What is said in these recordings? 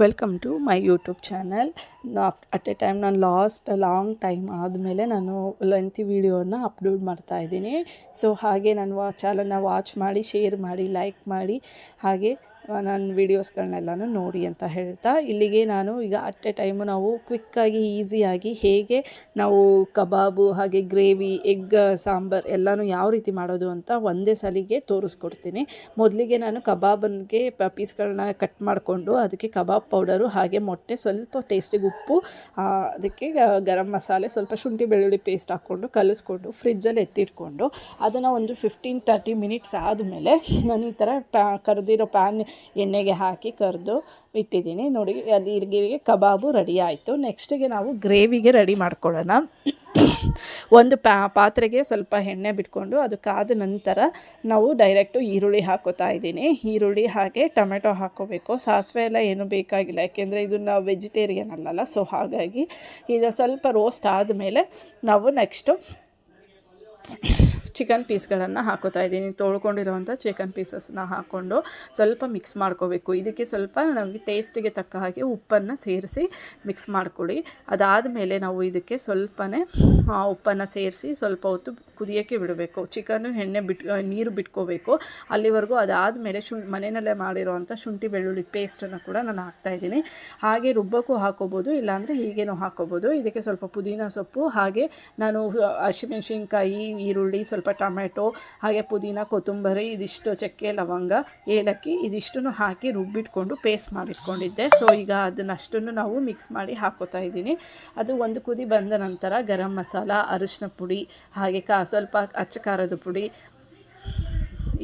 Welcome to my YouTube channel. At a time ನಾನು long time ಆದಮೇಲೆ ನಾನು lengthy ವೀಡಿಯೋನ ಅಪ್ಲೋಡ್ ಮಾಡ್ತಾಯಿದ್ದೀನಿ. ಸೊ ಹಾಗೆ ನನ್ನ ಚಾನಲ್ನ ವಾಚ್ ಮಾಡಿ, ಶೇರ್ ಮಾಡಿ, ಲೈಕ್ ಮಾಡಿ, ಹಾಗೆ ನನ್ನ ವೀಡಿಯೋಸ್ಗಳನ್ನೆಲ್ಲನೂ ನೋಡಿ ಅಂತ ಹೇಳ್ತಾ, ಇಲ್ಲಿಗೆ ನಾನು ಈಗ ಅಟ್ ಎ ಟೈಮು ನಾವು ಕ್ವಿಕ್ಕಾಗಿ ಈಸಿಯಾಗಿ ಹೇಗೆ ನಾವು ಕಬಾಬು ಹಾಗೆ ಗ್ರೇವಿ, ಎಗ್ ಸಾಂಬಾರು ಎಲ್ಲನೂ ಯಾವ ರೀತಿ ಮಾಡೋದು ಅಂತ ಒಂದೇ ಸಲಿಗೆ ತೋರಿಸ್ಕೊಡ್ತೀನಿ. ಮೊದಲಿಗೆ ನಾನು ಕಬಾಬನ್ಗೆ ಪೀಸ್ಗಳನ್ನ ಕಟ್ ಮಾಡಿಕೊಂಡು ಅದಕ್ಕೆ ಕಬಾಬ್ ಪೌಡರು ಹಾಗೆ ಮೊಟ್ಟೆ, ಸ್ವಲ್ಪ ಟೇಸ್ಟಿಗೆ ಉಪ್ಪು, ಅದಕ್ಕೆ ಗರಂ ಮಸಾಲೆ, ಸ್ವಲ್ಪ ಶುಂಠಿ ಬೆಳ್ಳುಳ್ಳಿ ಪೇಸ್ಟ್ ಹಾಕ್ಕೊಂಡು ಕಲಿಸ್ಕೊಂಡು ಫ್ರಿಜ್ಜಲ್ಲಿ ಎತ್ತಿಟ್ಕೊಂಡು ಅದನ್ನು ಒಂದು 15-30 ಮಿನಿಟ್ಸ್ ಆದಮೇಲೆ ನಾನು ಈ ಥರ ಕರೆದಿರೋ ಪ್ಯಾನ್ ಎಣ್ಣೆಗೆ ಹಾಕಿ ಕರೆದು ಇಟ್ಟಿದ್ದೀನಿ. ನೋಡಿ, ಅಲ್ಲಿಗೆ ಕಬಾಬು ರೆಡಿ ಆಯಿತು. ನೆಕ್ಸ್ಟಿಗೆ ನಾವು ಗ್ರೇವಿಗೆ ರೆಡಿ ಮಾಡ್ಕೊಳ್ಳೋಣ. ಒಂದು ಪಾತ್ರೆಗೆ ಸ್ವಲ್ಪ ಎಣ್ಣೆ ಬಿಟ್ಕೊಂಡು ಅದು ಕಾದ ನಂತರ ನಾವು ಡೈರೆಕ್ಟು ಈರುಳ್ಳಿ ಹಾಕೋತಾ ಇದ್ದೀನಿ. ಈರುಳ್ಳಿ ಹಾಗೆ ಟೊಮೆಟೊ ಹಾಕ್ಕೋಬೇಕು. ಸಾಸಿವೆ ಎಲ್ಲ ಏನೂ ಬೇಕಾಗಿಲ್ಲ, ಯಾಕೆಂದರೆ ಇದು ನಾವು ವೆಜಿಟೇರಿಯನ್ ಅಲ್ಲಲ್ಲ. ಸೊ ಹಾಗಾಗಿ ಇದು ಸ್ವಲ್ಪ ರೋಸ್ಟ್ ಆದಮೇಲೆ ನಾವು ನೆಕ್ಸ್ಟು ಚಿಕನ್ ಪೀಸ್ಗಳನ್ನು ಹಾಕೋತಾ ಇದ್ದೀನಿ. ತೊಳ್ಕೊಂಡಿರೋವಂಥ ಚಿಕನ್ ಪೀಸಸ್ನ ಹಾಕ್ಕೊಂಡು ಸ್ವಲ್ಪ ಮಿಕ್ಸ್ ಮಾಡ್ಕೋಬೇಕು. ಇದಕ್ಕೆ ಸ್ವಲ್ಪ ನಮಗೆ ಟೇಸ್ಟಿಗೆ ತಕ್ಕ ಹಾಗೆ ಉಪ್ಪನ್ನು ಸೇರಿಸಿ ಮಿಕ್ಸ್ ಮಾಡ್ಕೊಳ್ಳಿ. ಅದಾದಮೇಲೆ ನಾವು ಇದಕ್ಕೆ ಸ್ವಲ್ಪನೇ ಉಪ್ಪನ್ನು ಸೇರಿಸಿ ಸ್ವಲ್ಪ ಹೊತ್ತು ಕುದಿಯೋಕ್ಕೆ ಬಿಡಬೇಕು. ಚಿಕನ್ನು ನೀರು ಬಿಟ್ಕೋಬೇಕು ಅಲ್ಲಿವರೆಗೂ. ಅದಾದಮೇಲೆ ಮನೆಯಲ್ಲೇ ಮಾಡಿರೋವಂಥ ಶುಂಠಿ ಬೆಳ್ಳುಳ್ಳಿ ಪೇಸ್ಟನ್ನು ಕೂಡ ನಾನು ಹಾಕ್ತಾಯಿದ್ದೀನಿ. ಹಾಗೆ ರುಬ್ಬಕ್ಕೂ ಹಾಕೋಬೋದು, ಇಲ್ಲಾಂದರೆ ಹೀಗೇನೂ ಹಾಕೋಬೋದು. ಇದಕ್ಕೆ ಸ್ವಲ್ಪ ಪುದೀನ ಸೊಪ್ಪು, ಹಾಗೆ ನಾನು ಹಸಿಮೆಣಸಿನ್ಕಾಯಿ, ಈರುಳ್ಳಿ, ಸ್ವಲ್ಪ ಟೊಮೆಟೊ, ಹಾಗೆ ಪುದೀನ, ಕೊತ್ತಂಬರಿ, ಇದಿಷ್ಟು ಚಕ್ಕೆ, ಲವಂಗ, ಏಲಕ್ಕಿ ಇದಿಷ್ಟನ್ನು ಹಾಕಿ ರುಬ್ಬಿಟ್ಕೊಂಡು ಪೇಸ್ಟ್ ಮಾಡಿಟ್ಕೊಂಡಿದ್ದೆ. ಸೊ ಈಗ ಅದನ್ನಷ್ಟನ್ನು ನಾವು ಮಿಕ್ಸ್ ಮಾಡಿ ಹಾಕೋತಾ ಇದ್ದೀನಿ. ಅದು ಒಂದು ಕುದಿ ಬಂದ ನಂತರ ಗರಂ ಮಸಾಲ, ಅರಿಶಿನ ಪುಡಿ, ಹಾಗೆ ಸ್ವಲ್ಪ ಅಚ್ಚ ಖಾರದ ಪುಡಿ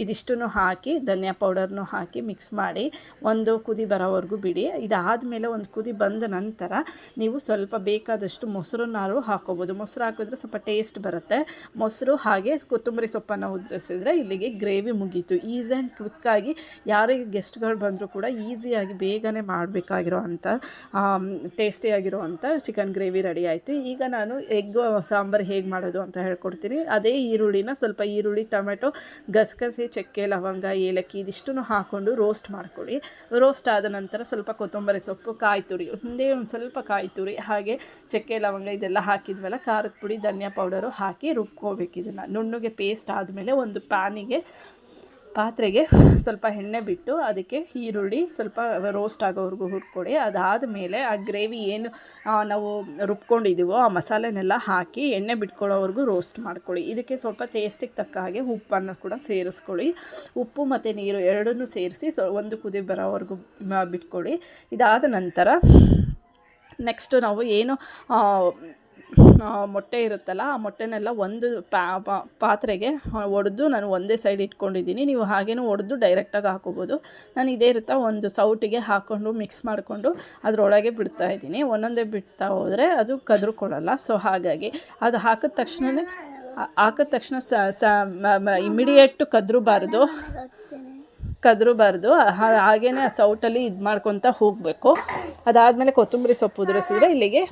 ಇದಿಷ್ಟನ್ನು ಹಾಕಿ, ಧನಿಯಾ ಪೌಡರ್ನು ಹಾಕಿ ಮಿಕ್ಸ್ ಮಾಡಿ ಒಂದು ಕುದಿ ಬರೋವರೆಗೂ ಬಿಡಿ. ಇದಾದಮೇಲೆ ಒಂದು ಕುದಿ ಬಂದ ನಂತರ ನೀವು ಸ್ವಲ್ಪ ಬೇಕಾದಷ್ಟು ಮೊಸರನ್ನಾರು ಹಾಕ್ಕೋಬೋದು. ಮೊಸರು ಹಾಕಿದ್ರೆ ಸ್ವಲ್ಪ ಟೇಸ್ಟ್ ಬರುತ್ತೆ. ಮೊಸರು ಹಾಗೆ ಕೊತ್ತಂಬರಿ ಸೊಪ್ಪನ್ನು ಉದುರಿಸಿದ್ರೆ ಇಲ್ಲಿಗೆ ಗ್ರೇವಿ ಮುಗೀತು. ಈಸಿ ಆ್ಯಂಡ್ ಕ್ವಿಕ್ಕಾಗಿ ಯಾರಿಗೆ ಗೆಸ್ಟ್ಗಳು ಬಂದರೂ ಕೂಡ ಈಸಿಯಾಗಿ ಬೇಗನೆ ಮಾಡಬೇಕಾಗಿರೋ ಅಂಥ ಟೇಸ್ಟಿಯಾಗಿರೋವಂಥ ಚಿಕನ್ ಗ್ರೇವಿ ರೆಡಿ ಆಯಿತು. ಈಗ ನಾನು ಎಗ್ ಸಾಂಬಾರು ಹೇಗೆ ಮಾಡೋದು ಅಂತ ಹೇಳ್ಕೊಡ್ತೀನಿ. ಅದೇ ಈರುಳ್ಳಿನ ಸ್ವಲ್ಪ ಈರುಳ್ಳಿ, ಟೊಮೆಟೊ, ಗಸಗಸೆ, ಚಕ್ಕೆ, ಲವಂಗ, ಏಲಕ್ಕಿ ಇದಿಷ್ಟನ್ನು ಹಾಕ್ಕೊಂಡು ರೋಸ್ಟ್ ಮಾಡ್ಕೊಳ್ಳಿ. ರೋಸ್ಟ್ ಆದ ನಂತರ ಸ್ವಲ್ಪ ಕೊತ್ತಂಬರಿ ಸೊಪ್ಪು, ಕಾಯಿ ತುರಿ, ಒಂದೇ ಒಂದು ಸ್ವಲ್ಪ ಕಾಯಿ ತುರಿ, ಹಾಗೆ ಚಕ್ಕೆ, ಲವಂಗ ಇದೆಲ್ಲ ಹಾಕಿದ್ವಲ್ಲ, ಖಾರದ ಪುಡಿ, ಧನಿಯಾ ಪೌಡರು ಹಾಕಿ ರುಬ್ಕೋಬೇಕು. ಇದನ್ನು ನುಣ್ಣಗೆ ಪೇಸ್ಟ್ ಆದಮೇಲೆ ಒಂದು ಪಾತ್ರೆಗೆ ಸ್ವಲ್ಪ ಎಣ್ಣೆ ಬಿಟ್ಟು ಅದಕ್ಕೆ ಈರುಳ್ಳಿ ಸ್ವಲ್ಪ ರೋಸ್ಟ್ ಆಗೋವರೆಗೂ ಹುರ್ಕೊಡಿ. ಅದಾದಮೇಲೆ ಆ ಗ್ರೇವಿ ಏನು ನಾವು ರುಬ್ಕೊಂಡಿದ್ದೀವೋ ಆ ಮಸಾಲೆನೆಲ್ಲ ಹಾಕಿ ಎಣ್ಣೆ ಬಿಟ್ಕೊಳ್ಳೋವರೆಗೂ ರೋಸ್ಟ್ ಮಾಡ್ಕೊಳ್ಳಿ. ಇದಕ್ಕೆ ಸ್ವಲ್ಪ ಟೇಸ್ಟಿಗೆ ತಕ್ಕ ಹಾಗೆ ಉಪ್ಪನ್ನು ಕೂಡ ಸೇರಿಸ್ಕೊಳ್ಳಿ. ಉಪ್ಪು ಮತ್ತು ನೀರು ಎರಡನ್ನೂ ಸೇರಿಸಿ ಒಂದು ಕುದಿ ಬರೋವರೆಗೂ ಬಿಟ್ಕೊಳ್ಳಿ. ಇದಾದ ನಂತರ ನೆಕ್ಸ್ಟು ನಾವು ಏನು ಮೊಟ್ಟೆ ಇರುತ್ತಲ್ಲ, ಆ ಮೊಟ್ಟೆನೆಲ್ಲ ಒಂದು ಪಾತ್ರೆಗೆ ಒಡೆದು ನಾನು ಒಂದೇ ಸೈಡ್ ಇಟ್ಕೊಂಡಿದ್ದೀನಿ. ನೀವು ಹಾಗೇನೂ ಒಡೆದು ಡೈರೆಕ್ಟಾಗಿ ಹಾಕೋಬೋದು. ನಾನು ಇದೇ ಇರುತ್ತಾ ಒಂದು ಸೌಟಿಗೆ ಹಾಕ್ಕೊಂಡು ಮಿಕ್ಸ್ ಮಾಡಿಕೊಂಡು ಅದರೊಳಗೆ ಬಿಡ್ತಾಯಿದ್ದೀನಿ. ಒಂದೊಂದೇ ಬಿಡ್ತಾ ಹೋದರೆ ಅದು ಕದ್ರುಕೊಳ್ಳಲ್ಲ. ಸೊ ಹಾಗಾಗಿ ಅದು ಹಾಕಿದ ತಕ್ಷಣ ಇಮಿಡಿಯೇಟು ಕದ್ರಬಾರ್ದು. ಹಾಗೇ ಆ ಸೌಟಲ್ಲಿ ಇದು ಮಾಡ್ಕೊತ ಹೋಗಬೇಕು. ಅದಾದಮೇಲೆ ಕೊತ್ತಂಬರಿ ಸೊಪ್ಪು ಉದುರಿಸಿದ್ರೆ ಇಲ್ಲಿಗೆ